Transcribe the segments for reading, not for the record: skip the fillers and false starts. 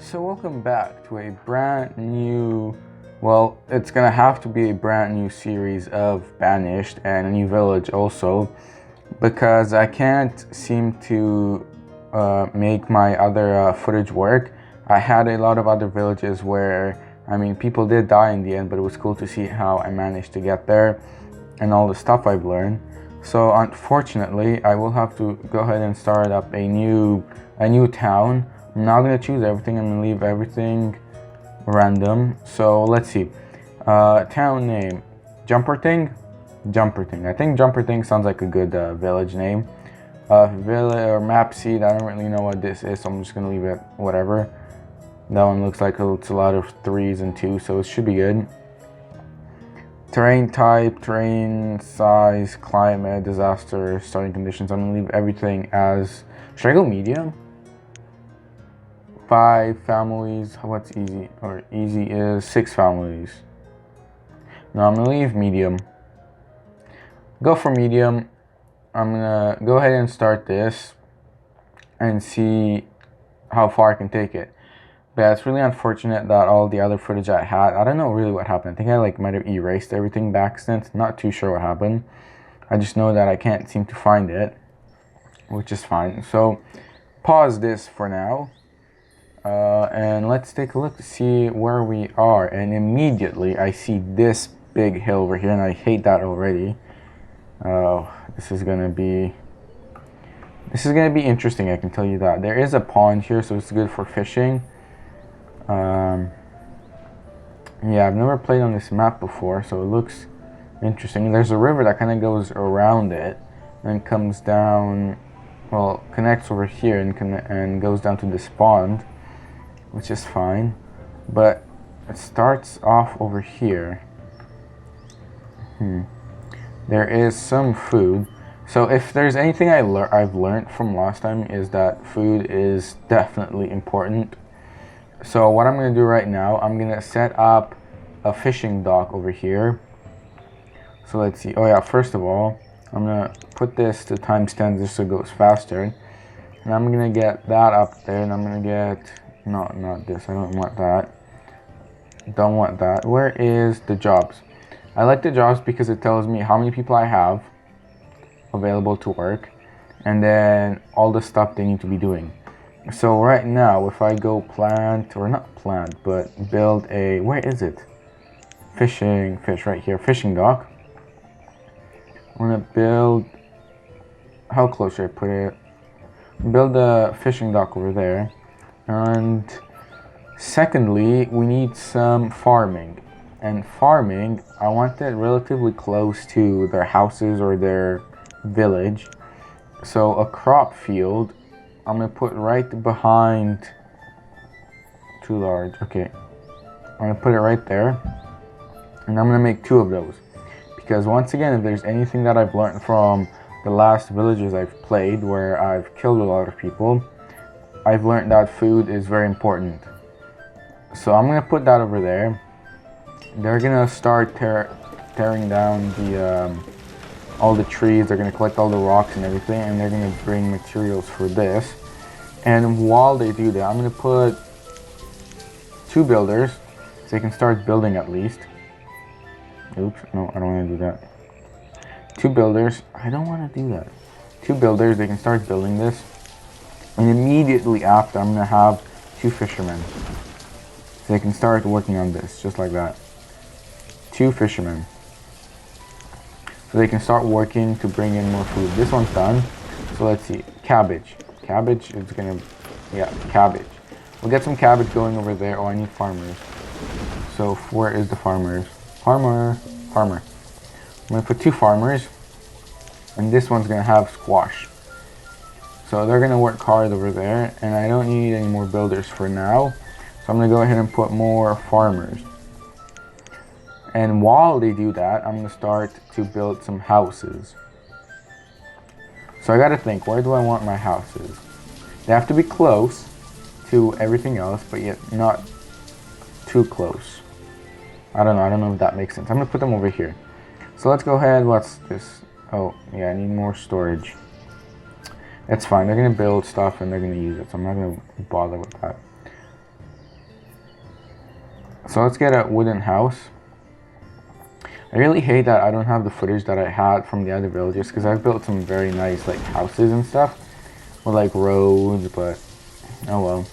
So welcome back to a brand new, well, it's gonna have to be a brand new series of Banished and a new village also, because I can't seem to make my other footage work. I had a lot of other villages where, people did die in the end, but it was cool to see how I managed to get there and all the stuff I've learned. So unfortunately, I will have to go ahead and start up a new town. I'm not gonna choose everything. I'm gonna leave everything random. So let's see. Town name, Jumperting. I think Jumperting sounds like a good village name. Village or map seed. I don't really know what this is, so I'm just gonna leave it whatever. That one looks like it's a lot of 3s and 2s, so it should be good. Terrain type, terrain size, climate, disaster, starting conditions. I'm gonna leave everything as. Should I go medium? 5 families. What's easy? Or easy is 6 families. No, I'm gonna leave medium. Go for medium. I'm gonna go ahead and start this and see how far I can take it. But it's really unfortunate that all the other footage I had, I don't know really what happened. I think I might have erased everything back since. Not too sure what happened. I just know that I can't seem to find it, which is fine. So pause this for now. And let's take a look to see where we are. And immediately I see this big hill over here, and I hate that already. Oh, this is gonna be interesting, I can tell you that. There is a pond here, so it's good for fishing. Yeah, I've never played on this map before, so it looks interesting. There's a river that kind of goes around it and comes down, well, connects over here and goes down to this pond, which is fine. But it starts off over here. There is some food. So if there's anything I've learned from last time, is that food is definitely important. So what I'm gonna do right now, I'm gonna set up a fishing dock over here. So let's see. Oh yeah, first of all, I'm gonna put this to timestamp just so it goes faster. And I'm gonna get that up there, and I'm gonna get, no, not this. I don't want that. Don't want that. Where is the jobs? I like the jobs because it tells me how many people I have available to work, and then all the stuff they need to be doing. So right now, if I go plant, or not plant, but build a, where is it? Fish right here, fishing dock. I'm gonna build, how close should I put it? Build a fishing dock over there. And secondly, we need some farming. And farming, I want it relatively close to their houses or their village. So a crop field, I'm gonna put right behind, too large, okay. I'm gonna put it right there, and I'm gonna make 2 of those. Because once again, if there's anything that I've learned from the last villages I've played, where I've killed a lot of people, I've learned that food is very important. So I'm gonna put that over there. They're gonna start tearing down the all the trees. They're gonna collect all the rocks and everything, and they're gonna bring materials for this. And while they do that, I'm gonna put 2 builders so they can start building at least. Oops, no, I don't want to do that. 2 builders. I don't want to do that. 2 builders. They can start building this, and immediately after, I'm gonna have 2 fishermen so they can start working on this, just like that. 2 fishermen. So they can start working to bring in more food. This one's done. So let's see. Cabbage. Cabbage is gonna, yeah, cabbage. We'll get some cabbage going over there. Oh, I need farmers. So where is the farmers? Farmer. I'm gonna put 2 farmers. And this one's gonna have squash. So they're gonna work hard over there. And I don't need any more builders for now. So I'm gonna go ahead and put more farmers. And while they do that, I'm gonna start to build some houses. So I gotta think, where do I want my houses? They have to be close to everything else, but yet not too close. I don't know if that makes sense. I'm gonna put them over here. So let's go ahead, what's this? Oh, yeah, I need more storage. It's fine, they're gonna build stuff and they're gonna use it, so I'm not gonna bother with that. So let's get a wooden house. I really hate that I don't have the footage that I had from the other villages, because I've built some very nice like houses and stuff with like roads, but oh well.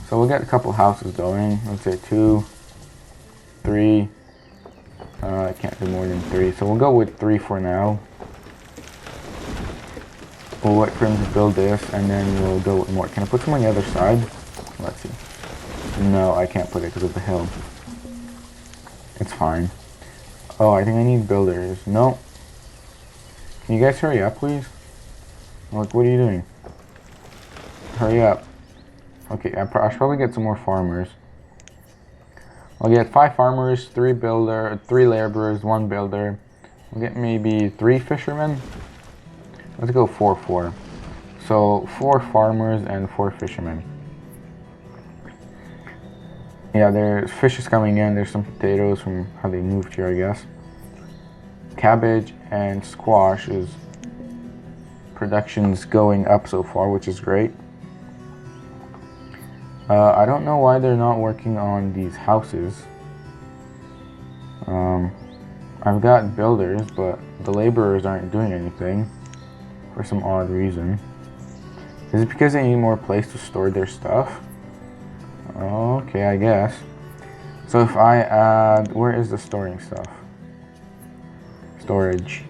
So we'll get a couple houses going. Let's say 2, 3. I can't do more than 3, so we'll go with 3 for now. We'll wait for him to build this, and then we'll go with more. Can I put some on the other side? Let's see. No, I can't put it because of the hill. It's fine. Oh, I think I need builders. No. Can you guys hurry up, please? Like, what are you doing? Hurry up. Okay, I should probably get some more farmers. I'll get 5 farmers, 3 laborers, 1 builder. We'll get maybe 3 fishermen. Let's go 4-4. So 4 farmers and 4 fishermen. Yeah, there's fishes coming in. There's some potatoes from how they moved here, I guess. Cabbage and squash is production's going up so far, which is great. I don't know why they're not working on these houses. I've got builders, but the laborers aren't doing anything for some odd reason. Is it because they need more place to store their stuff? Okay, I guess. So if I add, where is the storing stuff? Storage.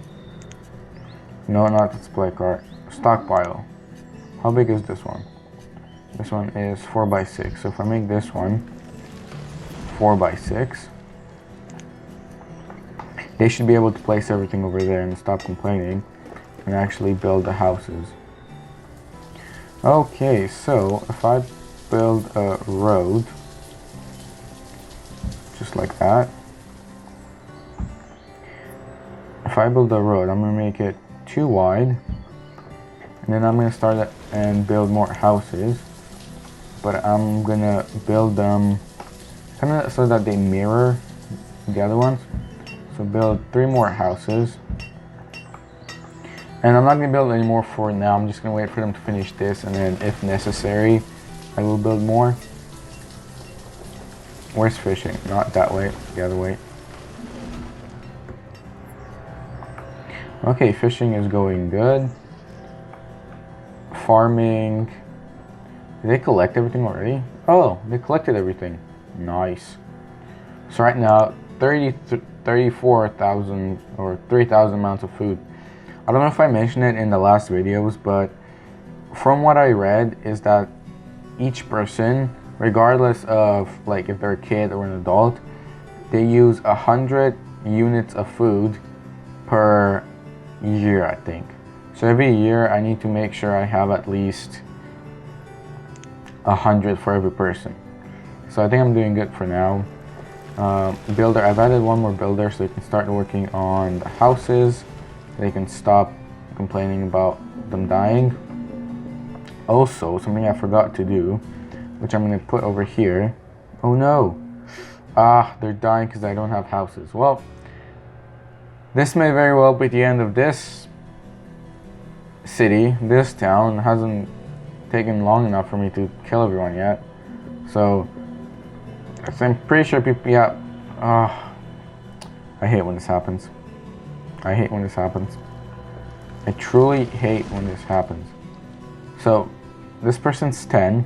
No, not display cart. Stockpile. How big is this one? This one is 4x6. So if I make this one 4x6, they should be able to place everything over there and stop complaining and actually build the houses. Okay, so if I build a road just like that, if I build a road, I'm gonna make it too wide, and then I'm gonna start it and build more houses, but I'm gonna build them kind of so that they mirror the other ones. So build 3 more houses, and I'm not gonna build any more for now. I'm just gonna wait for them to finish this, and then if necessary I will build more. Where's fishing? Not that way, the other way. Okay, fishing is going good. Farming. Did they collect everything already? Oh, they collected everything. Nice. So right now, 34,000 or 3,000 amounts of food. I don't know if I mentioned it in the last videos, but from what I read is that each person, regardless of like if they're a kid or an adult, they use 100 units of food per year, I think. So every year I need to make sure I have at least 100 for every person. So I think I'm doing good for now. Builder, I've added 1 more builder so they can start working on the houses. They can stop complaining about them dying. Also, something I forgot to do, which I'm going to put over here. Oh no! They're dying because I don't have houses. Well, this may very well be the end of this city, this town. It hasn't taken long enough for me to kill everyone yet. So, I'm pretty sure people, yeah. I hate when this happens. I hate when this happens. I truly hate when this happens. So, this person's 10.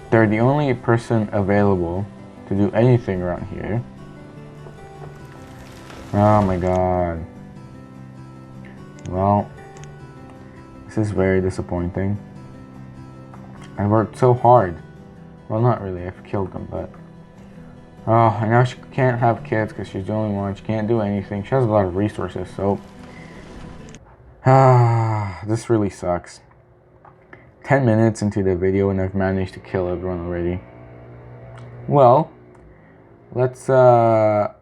They're the only person available to do anything around here. Oh my god. Well, this is very disappointing. I worked so hard. Well, not really, I've killed them, but... Oh, and now she can't have kids because she's the only one. She can't do anything. She has a lot of resources, so... this really sucks. 10 minutes into the video and I've managed to kill everyone already. Well, let's go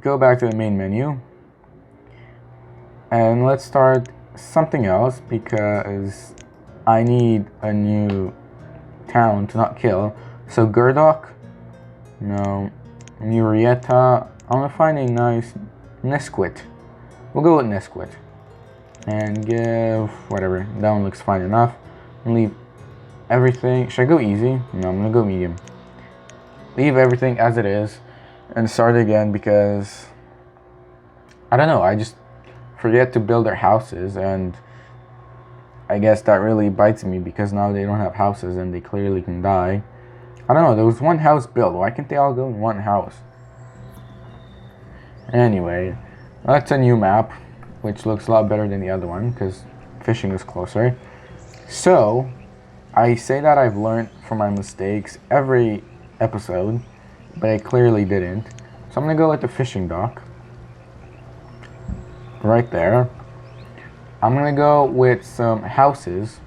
back to the main menu. And let's start something else because I need a new town to not kill. So Gurdok, no. Murrieta, I'm gonna find a nice Nesquitt. We'll go with Nesquitt. And give whatever, that one looks fine enough. And leave everything. Should I go easy? No, I'm gonna go medium. leave everything as it is and start again, because I don't know, I just forget to build their houses, and I guess that really bites me because now they don't have houses and they clearly can die. I don't know, there was one house built. Why can't they all go in one house? Anyway, that's a new map, which looks a lot better than the other one because fishing is closer. So, I say that I've learned from my mistakes every episode, but I clearly didn't. So I'm gonna go with the fishing dock. Right there. I'm gonna go with some houses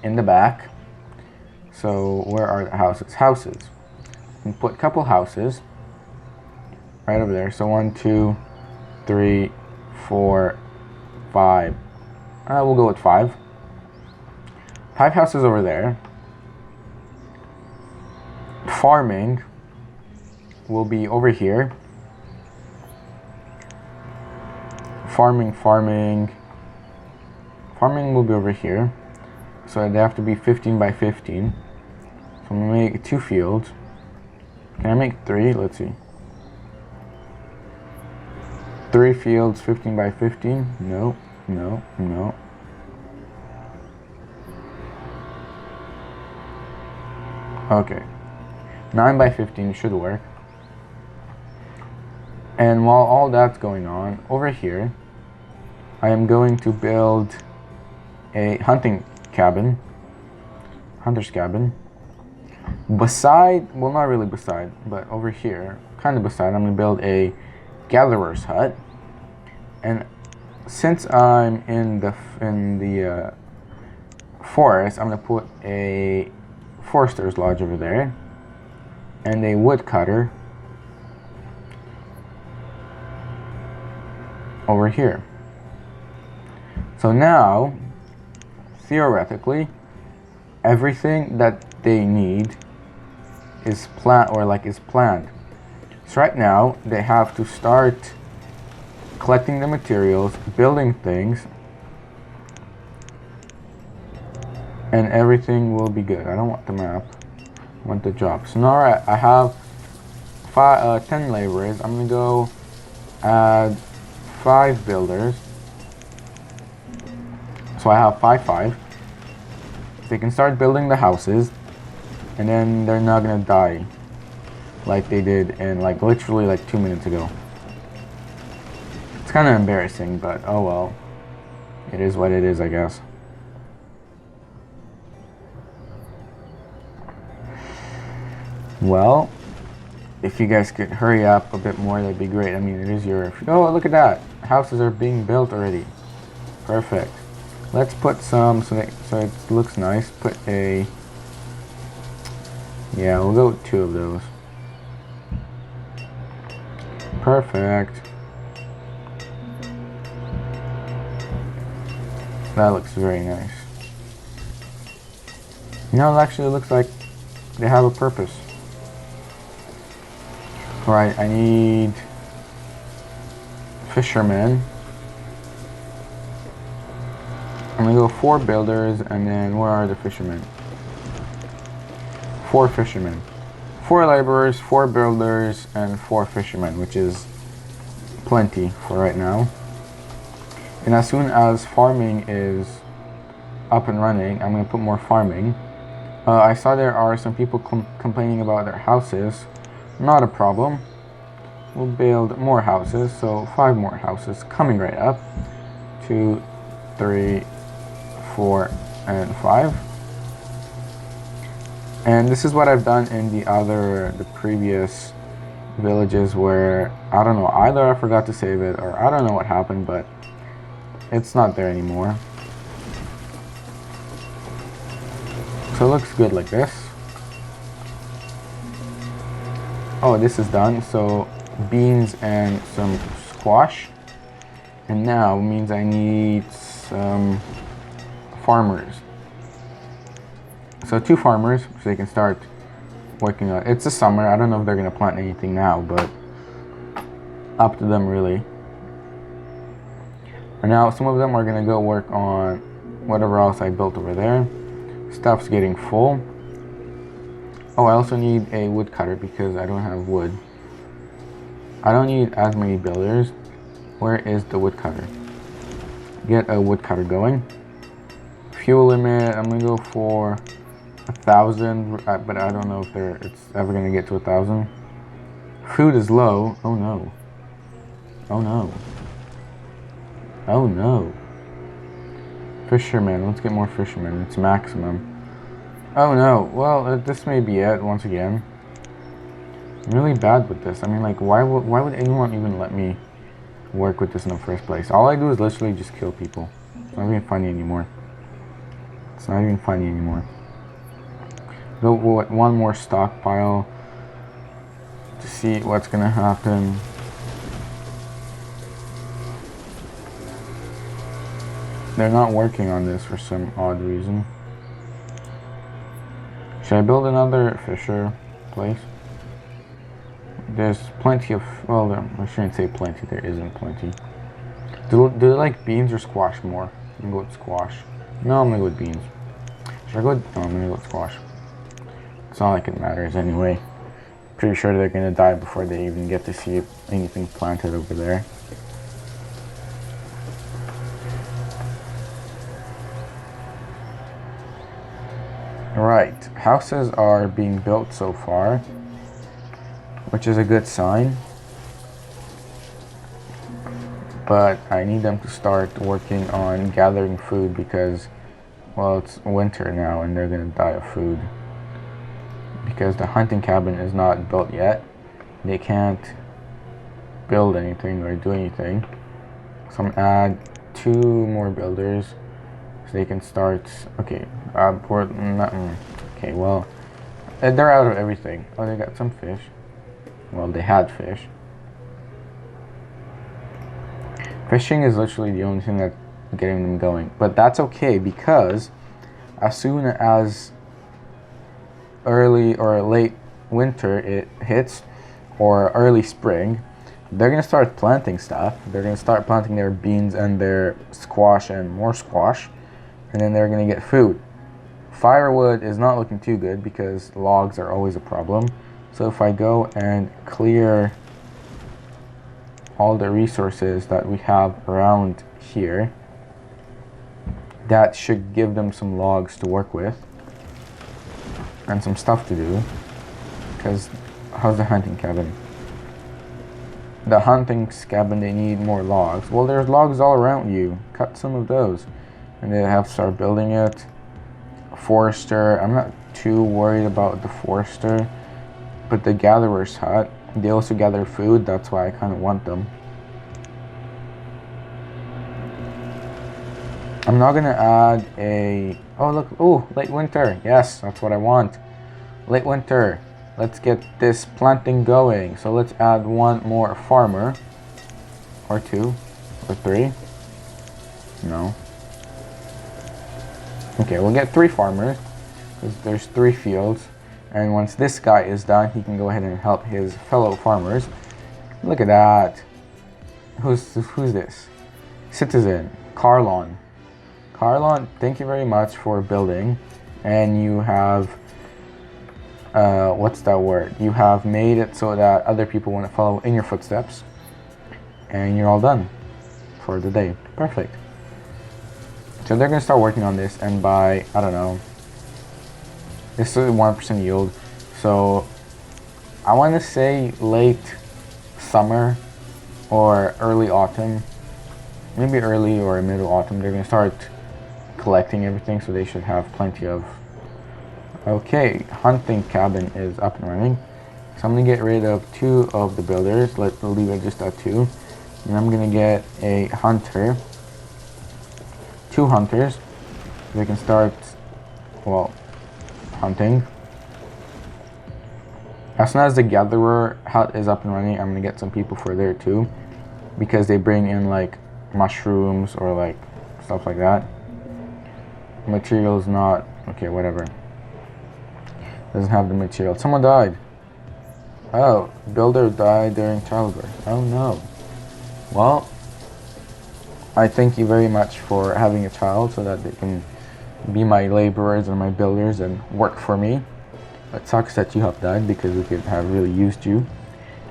in the back. So where are the houses? Houses. And put a couple houses right over there. So 1, 2, 3, 4, 5. We'll go with 5. 5 houses over there. Farming will be over here. Farming will be over here. So they have to be 15 by 15. So I'm gonna make 2 fields. Can I make 3? Let's see. 3 fields, 15 by 15. No. Okay. 9 by 15 should work. And while all that's going on, over here, I am going to build a hunter's cabin. Beside, well, not really beside, but over here, kind of beside, I'm gonna build a gatherer's hut. And since I'm in the forest, I'm gonna put a forester's lodge over there and a woodcutter over here. So now, theoretically, everything that they need is planned. So right now, they have to start collecting the materials, building things, and everything will be good. I don't want the map, I want the job. So now I have 10 laborers. I'm gonna go add 5 builders. So I have 5. They can start building the houses, and then they're not gonna die like they did in literally 2 minutes ago. It's kind of embarrassing, but oh well. It is what it is, I guess. Well, if you guys could hurry up a bit more, that'd be great. I mean, it is your... Oh, look at that. Houses are being built already. Perfect. Let's put some, so it looks nice. Put a... Yeah, we'll go with 2 of those. Perfect. That looks very nice. You know, it actually looks like they have a purpose. Right, I need fishermen. I'm gonna go 4 builders, and then where are the fishermen? 4 fishermen. 4 laborers, 4 builders, and 4 fishermen, which is plenty for right now. And as soon as farming is up and running, I'm gonna put more farming. I saw there are some people complaining about their houses. Not a problem. We'll build more houses, so 5 more houses coming right up. 2, 3, 4, and 5. And this is what I've done in the previous villages where, I don't know, either I forgot to save it or I don't know what happened, but it's not there anymore. So it looks good like this. Oh, this is done. So beans and some squash. And now means I need some farmers. So 2 farmers, so they can start working on it. It's the summer. I don't know if they're going to plant anything now, but up to them really. And now some of them are going to go work on whatever else I built over there. Stuff's getting full. Oh, I also need a woodcutter because I don't have wood. I don't need as many builders. Where is the woodcutter? Get a woodcutter going. Fuel limit, I'm gonna go for 1,000, but I don't know if it's ever gonna get to 1,000. Food is low. Oh no. Oh no. Oh no. Fishermen, let's get more fishermen. It's maximum. Oh no, well, this may be it once again. I'm really bad with this. I mean, like, why would anyone even let me work with this in the first place? All I do is literally just kill people. It's not even funny anymore. It's not even funny anymore. Go with one more stockpile to see what's gonna happen. They're not working on this for some odd reason. Should I build another fisher place? There's plenty of, well, I shouldn't say plenty, there isn't plenty. Do they like beans or squash more? I'm gonna go with squash. No, I'm gonna go with beans. Should I go with, no, I'm gonna go with squash. It's not like it matters anyway. Pretty sure they're gonna die before they even get to see anything planted over there. Right, houses are being built so far, which is a good sign. But I need them to start working on gathering food because, well, it's winter now and they're gonna die of food. Because the hunting cabin is not built yet. They can't build anything or do anything. So I'm gonna add 2 more builders so they can start. Okay, okay, well, they're out of everything. Oh, they got some fish. Well, they had fish. Fishing is literally the only thing that's getting them going. But that's okay because as soon as early or late winter it hits, or early spring, they're gonna start planting stuff. They're gonna start planting their beans and their squash and more squash, and then they're gonna get food. Firewood is not looking too good because logs are always a problem. So if I go and clear all the resources that we have around here, that should give them some logs to work with and some stuff to do. Because how's the hunting cabin? The hunting cabin, they need more logs. Well, there's logs all around you. Cut some of those. And they have to start building it. Forester, I'm not too worried about the forester, but the gatherer's hut, they also gather food. That's why I kind of want them. I'm not gonna add a, oh look, oh, late winter. Yes, that's what I want. Late winter. Let's get this planting going. So let's add 1 more farmer, or 2, or 3. No. Okay, we'll get 3 farmers because there's 3 fields. And once this guy is done, he can go ahead and help his fellow farmers. Look at that. Who's this? Citizen, Carlon. Carlon, thank you very much for building. And you have, what's that word? You have made it so that other people want to follow in your footsteps. And you're all done for the day. Perfect. So they're going to start working on this, and by, I don't know, this is 1% yield. So I want to say late summer or early autumn, maybe early or middle autumn, they're going to start collecting everything, so they should have plenty of. Okay, hunting cabin is up and running. So I'm going to get rid of 2 of the builders. Let's leave it just at 2. And I'm going to get a hunter. 2 hunters. So they can start, well, hunting. As soon as the gatherer hut is up and running, I'm going to get some people for there too. Because they bring in like mushrooms or like stuff like that. Materials not, okay, whatever. Doesn't have the material. Someone died. Oh, builder died during childbirth. Oh no. Well, I thank you very much for having a child so that they can be my laborers and my builders and work for me. It sucks that you have died because we could have really used you.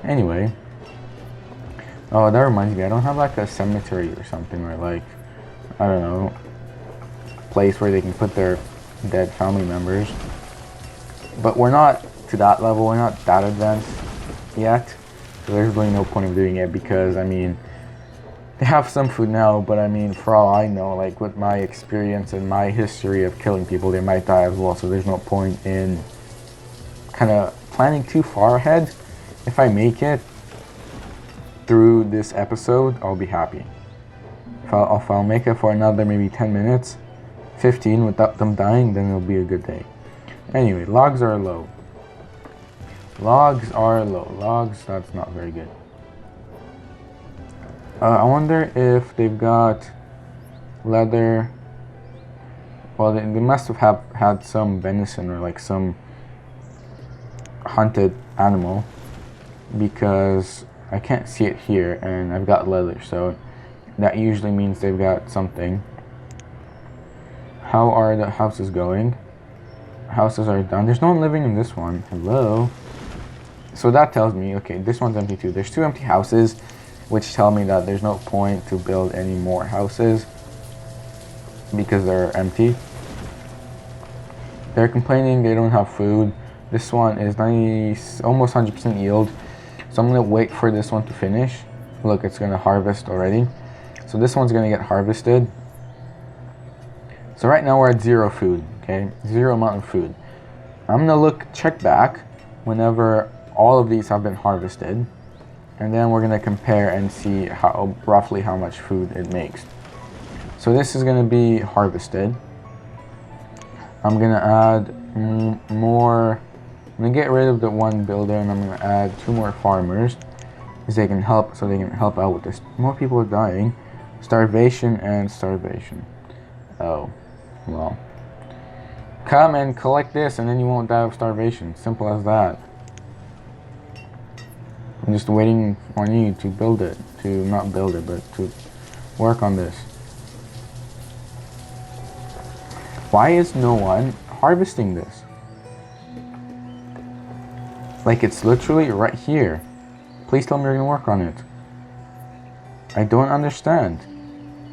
Anyway. Oh, that reminds me, I don't have like a cemetery or something, or like, I don't know, place where they can put their dead family members. But we're not to that level, we're not that advanced yet. So there's really no point of doing it because, I mean, they have some food now, but I mean, for all I know, like with my experience and my history of killing people, they might die as well. So there's no point in kind of planning too far ahead. If I make it through this episode, I'll be happy. If I'll make it for another maybe 10 minutes, 15 without them dying, then it'll be a good day. Anyway, logs are low. Logs are low. Logs, that's not very good. I wonder if they've got leather. Well, they must have had some venison or like some hunted animal, because I can't see it here and I've got leather, so that usually means they've got something. How are the houses going? Houses are done. There's no one living in this one. Hello? So that tells me, okay, this one's empty too. There's 2 empty houses, which tell me that there's no point to build any more houses because they're empty. They're complaining they don't have food. This one is almost 100% yield. So I'm going to wait for this one to finish. Look, it's going to harvest already. So this one's going to get harvested. So right now we're at 0 food, okay? 0 amount of food. I'm going to check back whenever all of these have been harvested. And then we're going to compare and see roughly how much food it makes. So this is going to be harvested. I'm going to add more. I'm going to get rid of the 1 builder and I'm going to add 2 more farmers, because they can help, so they can help out with this. More people are dying. Starvation and starvation. Oh, well. Come and collect this and then you won't die of starvation. Simple as that. I'm just waiting on you to build it. To not build it, but to work on this. Why is no one harvesting this? Like, it's literally right here. Please tell me you're gonna work on it. I don't understand.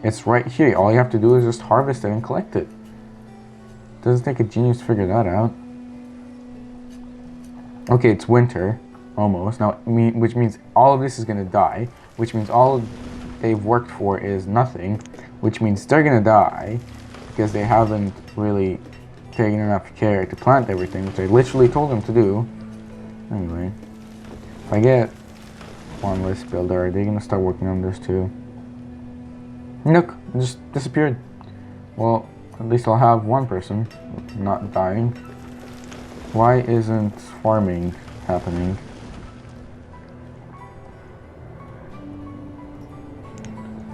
It's right here. All you have to do is just harvest it and collect it. Doesn't take a genius to figure that out. Okay, it's winter. Almost. Now, which means all of this is gonna die. Which means all they've worked for is nothing. Which means they're gonna die because they haven't really taken enough care to plant everything, which I literally told them to do. Anyway, if I get 1 less builder, are they gonna start working on this too? Look, it just disappeared. Well, at least I'll have 1 person not dying. Why isn't farming happening?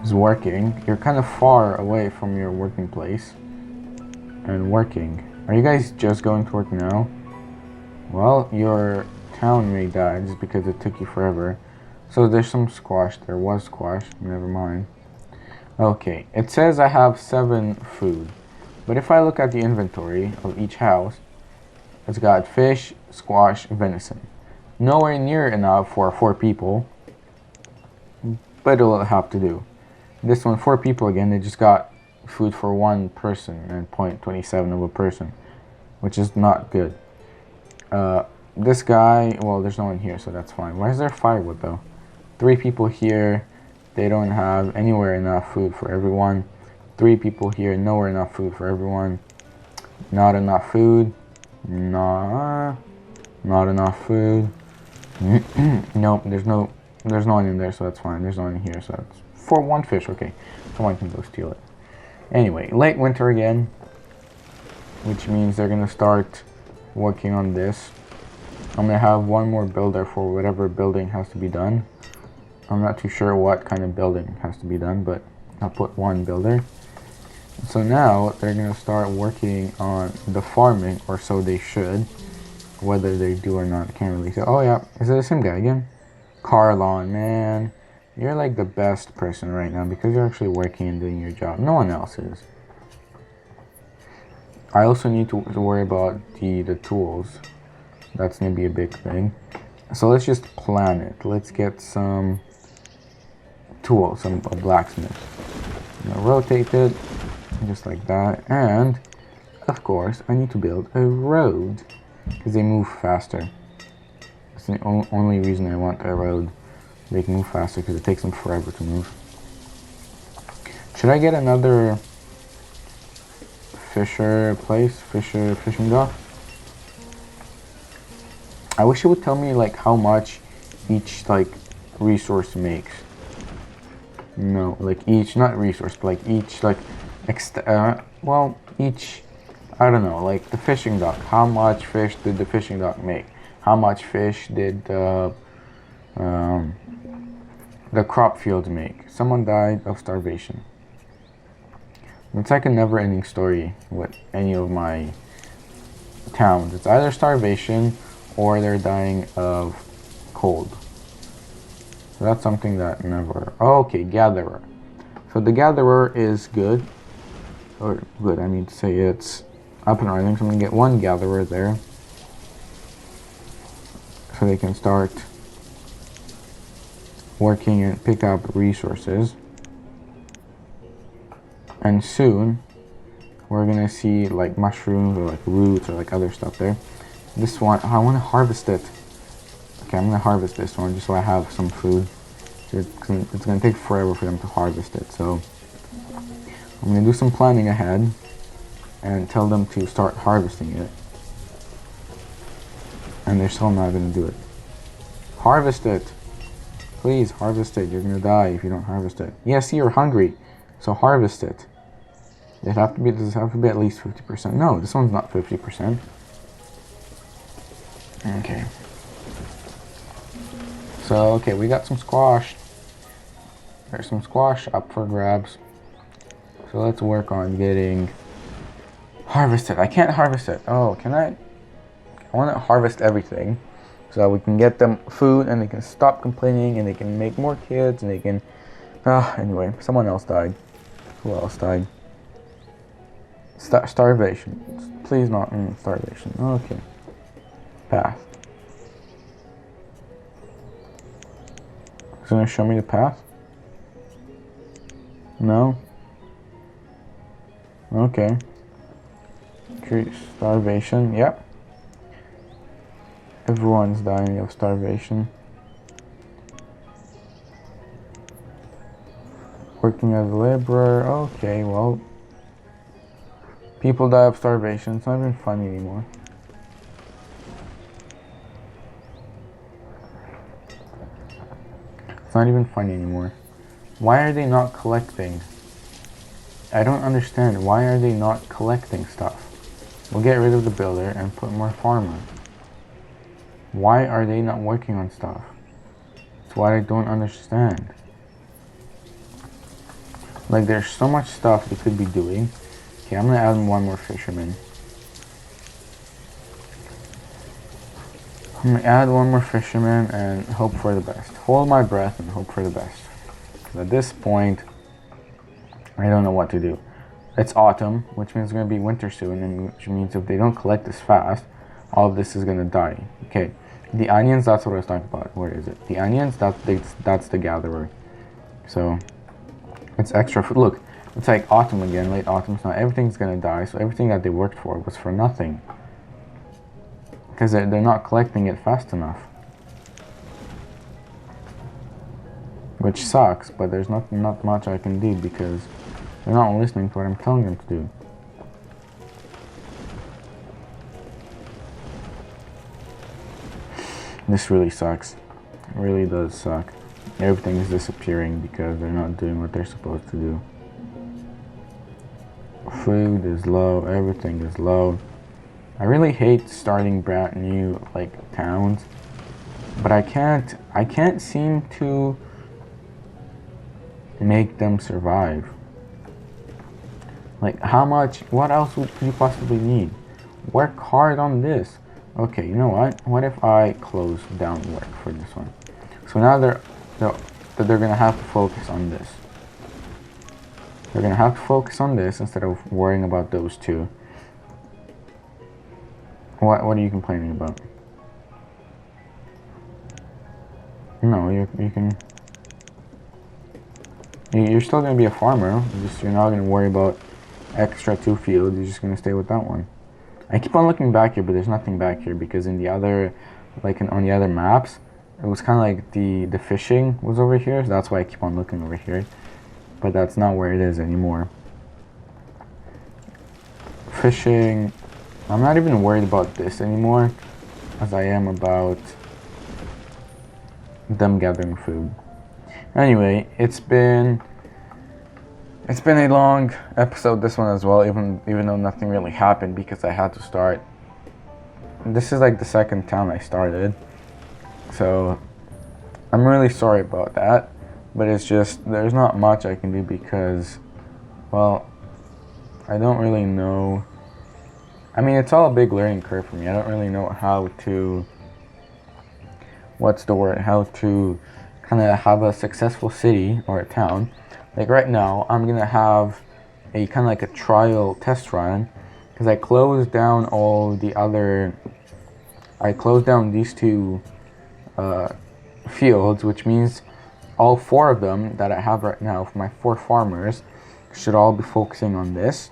It's working. You're kind of far away from your working place. And working. Are you guys just going to work now? Well, your town may die just because it took you forever. So there's some squash. There was squash. Never mind. Okay, it says I have 7 food. But if I look at the inventory of each house, it's got fish, squash, venison. Nowhere near enough for 4 people. But it'll have to do. This one, 4 people again, they just got food for 1 person and 0.27 of a person, which is not good. This guy, well, there's no one here, so that's fine. Why is there firewood though? 3 people here, they don't have anywhere enough food for everyone. 3 people here, nowhere enough food for everyone. Not enough food. Not enough food. Nope, there's no one in there, so that's fine. There's no one in here, so that's for 1 fish. Okay, someone can go steal it. Anyway, late winter again, which means they're gonna start working on this. I'm gonna have 1 more builder for whatever building has to be done. I'm not too sure what kind of building has to be done, but I'll put 1 builder. So now they're gonna start working on the farming, or so they should. Whether they do or not, I can't really tell. Oh yeah, is it the same guy again? Carlon, man. You're like the best person right now because you're actually working and doing your job. No one else is. I also need to worry about the tools. That's gonna be a big thing. So let's just plan it. Let's get some tools, a blacksmith. I'm gonna rotate it just like that, and of course I need to build a road because they move faster. That's the only reason I want a road. They can move faster because it takes them forever to move. Should I get another fishing dock? I wish it would tell me like how much each like resource makes. No, like each, not resource, but like each like each, I don't know, like the fishing dock. How much fish did the fishing dock make? How much fish did the crop fields make? Someone died of starvation. It's like a never-ending story with any of my towns. It's either starvation or they're dying of cold. So that's something that never... Oh, okay, gatherer. So the gatherer is good. Or good, I mean to say it's up and running. So I'm going to get one gatherer there. So they can start working and pick up resources. And soon, we're going to see like mushrooms or like roots or like other stuff there. This one, I want to harvest it. Okay, I'm going to harvest this one just so I have some food. It's going to take forever for them to harvest it. So I'm going to do some planning ahead and tell them to start harvesting it. And they're still not going to do it. Harvest it. Please harvest it. You're going to die if you don't harvest it. Yes, you're hungry. So harvest it. Does it have to be at least 50%? No, this one's not 50%. Okay. So, okay, we got some squash. There's some squash up for grabs. So let's work on getting harvested. I can't harvest it. Oh, can I? I want to harvest everything so that we can get them food and they can stop complaining and they can make more kids and they can... anyway, someone else died. Who else died? Starvation. Please not starvation. Okay. Path. It's gonna show me the path? No? Okay. Starvation. Yep. Everyone's dying of starvation. Working as a laborer. Okay, well. People die of starvation. It's not even funny anymore. It's not even funny anymore. Why are they not collecting? I don't understand. Why are they not collecting stuff? We'll get rid of the builder and put more farmer. Why are they not working on stuff? That's what I don't understand. Like, there's so much stuff they could be doing. Okay, I'm gonna add one more fisherman. I'm gonna add one more fisherman and hope for the best. Hold my breath and hope for the best. At this point, I don't know what to do. It's autumn, which means it's gonna be winter soon, and which means if they don't collect this fast, all of this is gonna die. Okay, the onions, that's what I was talking about. Where is it? The onions, that's the gatherer. So, it's extra food. Look, it's like autumn again, late autumn, so everything's gonna die, so everything that they worked for was for nothing. Because they're not collecting it fast enough. Which sucks, but there's not much I can do because they're not listening to what I'm telling them to do. This really sucks. It really does suck. Everything is disappearing because they're not doing what they're supposed to do. Food is low, everything is low. I really hate starting brand new like towns, but I can't seem to make them survive. Like, how much, what else could you possibly need? Work hard on this. Okay, you know what if I close down work for this one? So now they're gonna have to focus on this. They're gonna have to focus on this instead of worrying about those two. What are you complaining about? No, you can. You're still gonna be a farmer. You're not gonna worry about extra 2 fields. You're just gonna stay with that one. I keep on looking back here, but there's nothing back here because in the other, on the other maps, it was kind of like the fishing was over here. So that's why I keep on looking over here. But that's not where it is anymore. Fishing, I'm not even worried about this anymore as I am about them gathering food. Anyway, it's been a long episode, this one as well, even though nothing really happened because I had to start. This is like the second town I started, so I'm really sorry about that, but it's just there's not much I can do because, well, I don't really know. I mean, it's all a big learning curve for me. I don't really know how to, how to kind of have a successful city or a town. Like right now, I'm gonna have a kind of like a trial test run because I closed down these 2 fields, which means all 4 of them that I have right now for my 4 farmers should all be focusing on this.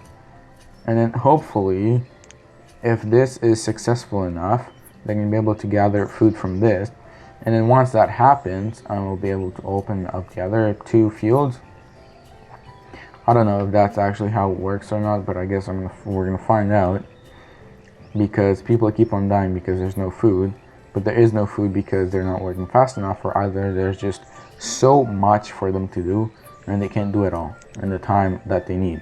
And then hopefully, if this is successful enough, they're gonna be able to gather food from this. And then once that happens, I will be able to open up the other 2 fields. I don't know if that's actually how it works or not, but I guess we're gonna find out because people keep on dying because there's no food, but there is no food because they're not working fast enough, or either there's just so much for them to do and they can't do it all in the time that they need.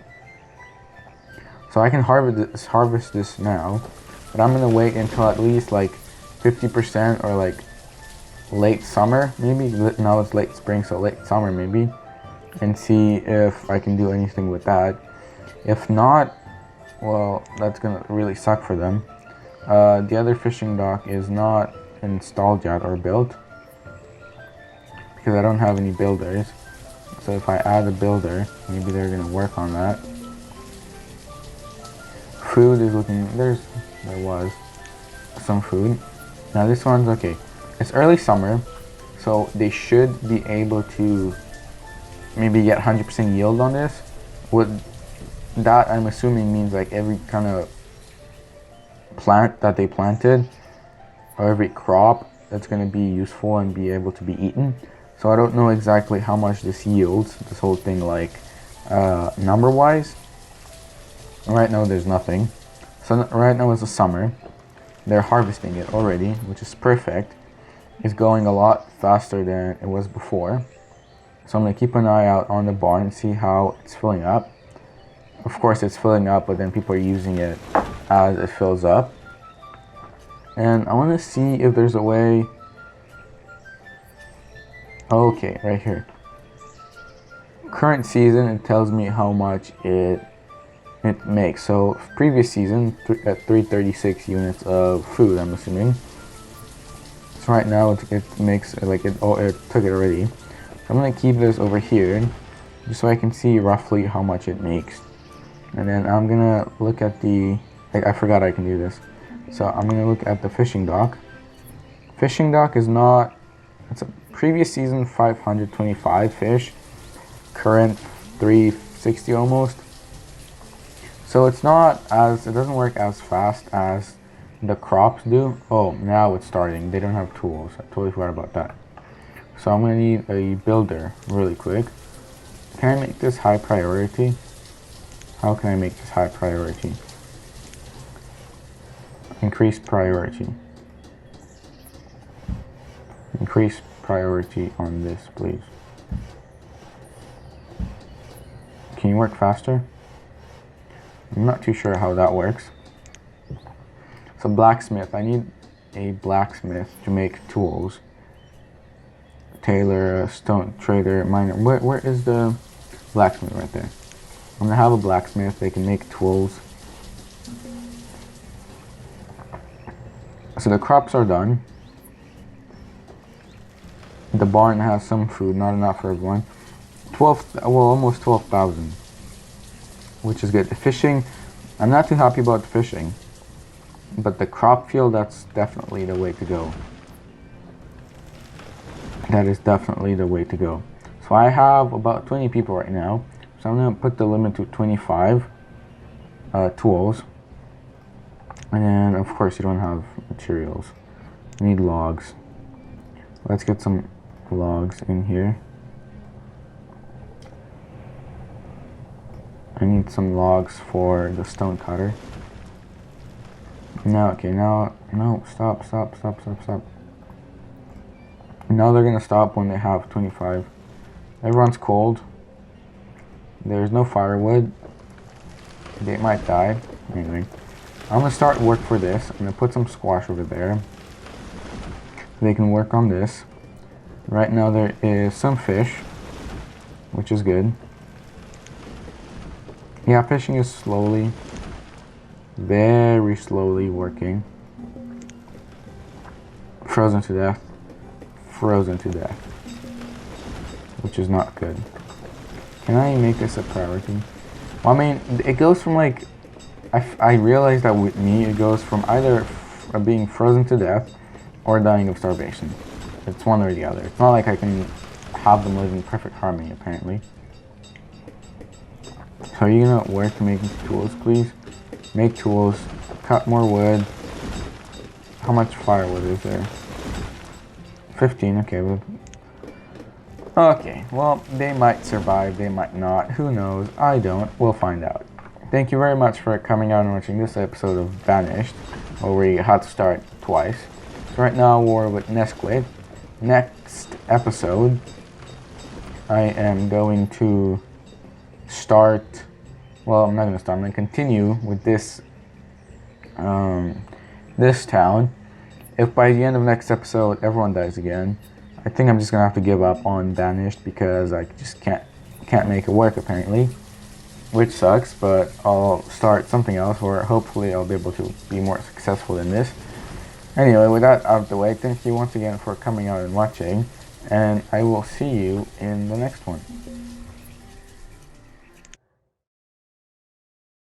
So I can harvest this now, but I'm gonna wait until at least like 50% or like late summer, maybe. Now it's late spring, so late summer maybe, and see if I can do anything with that. If not, well, that's gonna really suck for them. The other fishing dock is not installed yet or built because I don't have any builders. So if I add a builder, maybe they're gonna work on that. Food is looking, there was some food. Now this one's okay. It's early summer, so they should be able to maybe get 100% yield on this. What that I'm assuming means like every kind of plant that they planted, or every crop that's going to be useful and be able to be eaten. So I don't know exactly how much this yields, this whole thing, like number wise. Right now there's nothing. So right now is the summer. They're harvesting it already, which is perfect. It's going a lot faster than it was before. So I'm going to keep an eye out on the barn and see how it's filling up. Of course it's filling up, but then people are using it as it fills up. And I want to see if there's a way. Okay, right here. Current season, it tells me how much it makes. So previous season at 336 units of food, I'm assuming. So right now it makes like it took it already. So I'm gonna keep this over here just so I can see roughly how much it makes. And then I'm gonna look at I forgot I can do this. So I'm gonna look at the fishing dock. Fishing dock is not, it's a previous season 525 fish, current 360 almost. So it doesn't work as fast as the crops do. Oh, now it's starting. They don't have tools. I totally forgot about that. So I'm gonna need a builder really quick. Can I make this high priority? How can I make this high priority? Increase priority. Increase priority on this, please. Can you work faster? I'm not too sure how that works. So blacksmith, I need a blacksmith to make tools. Tailor, stone trader, miner. Where is the blacksmith? Right there. I'm gonna have a blacksmith. They can make tools. So the crops are done. The barn has some food, not enough for everyone. Almost 12,000, which is good. The fishing, I'm not too happy about the fishing, but the crop field, that's definitely the way to go. that is definitely the way to go. So I have about 20 people right now, so I'm going to put the limit to 25 tools. And then of course you don't have materials. You need logs. Let's get some logs in here. I need some logs for the stone cutter. Now, okay, now, no, stop. Now they're gonna stop when they have 25. Everyone's cold. There's no firewood. They might die. Anyway, I'm gonna start work for this. I'm gonna put some squash over there. They can work on this. Right now there is some fish, which is good. Yeah, fishing is slowly, very slowly working. Frozen to death. Frozen to death. Which is not good. Can I make this a priority? Well, I mean, it goes from like, I realized that with me, it goes from either being frozen to death or dying of starvation. It's one or the other. It's not like I can have them live in perfect harmony, apparently. So are you gonna work to make tools, please? Make tools. Cut more wood. How much firewood is there? 15, okay. Okay, well, they might survive, they might not. Who knows? I don't. We'll find out. Thank you very much for coming out and watching this episode of Banished, where we had to start twice. So right now we're with Nesquitt. Next episode, I am going to start, well, I'm not going to start, I'm going to continue with this this town. If by the end of next episode everyone dies again, I think I'm just going to have to give up on Banished because I just can't make it work apparently, which sucks, but I'll start something else where hopefully I'll be able to be more successful in this. Anyway, with that out of the way, thank you once again for coming out and watching, and I will see you in the next one.